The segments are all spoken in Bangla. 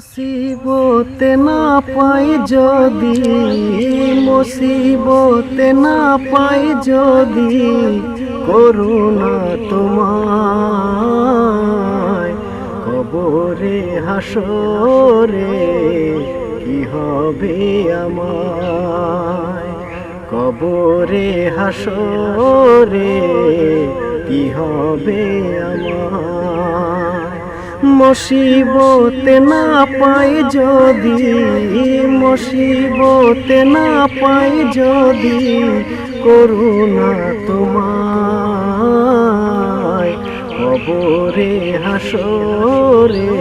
মুসিবতে না পাই যদি, মুসিবতে না পাই যদি, করুণা তোমায় কবরে হাসরে কি হবে আমায়, কবরে হাসরে কি হবে আমায়। মুসিবতে না পাই যদি, মুসিবতে না পাই যদি, করুণা তোমায় কবরে হাসরে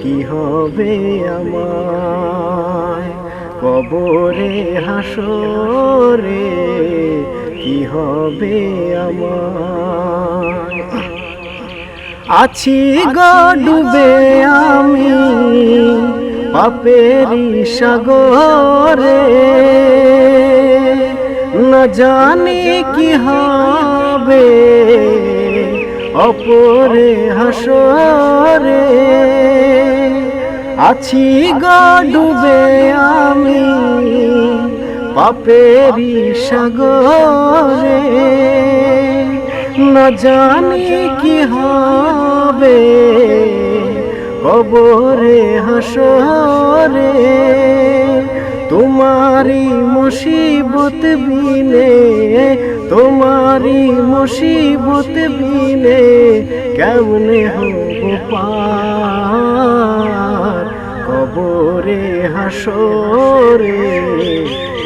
কি হবে আমায়, কবরে হাসরে কি হবে আমায়। আছি গো ডুবে আমি পাপেরি সাগরে, না জানি কি হবে অপরে হাসরে। আছি গো ডুবে আমি পাপেরি সাগরে, না জানি কি হবে কবরে হাসরে। তোমারি মুসিবত বিনে, তোমারি মুসিবত বিনে কেমনে হব পার, কবরে হাসরে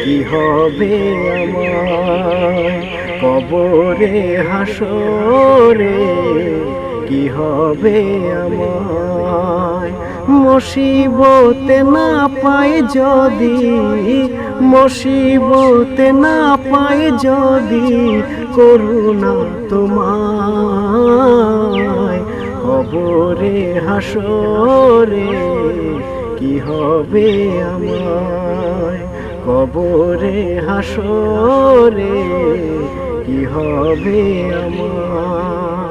কি হবে আমায়, কবরে হাসরে কি হবে আমায়। মুসিবতে না পাই যদি, মুসিবতে না পাই যদি, করুণা তোমায় কবরে হাসরে কি হবে আমায়, কবরে হাসরে কি হবে আমায়।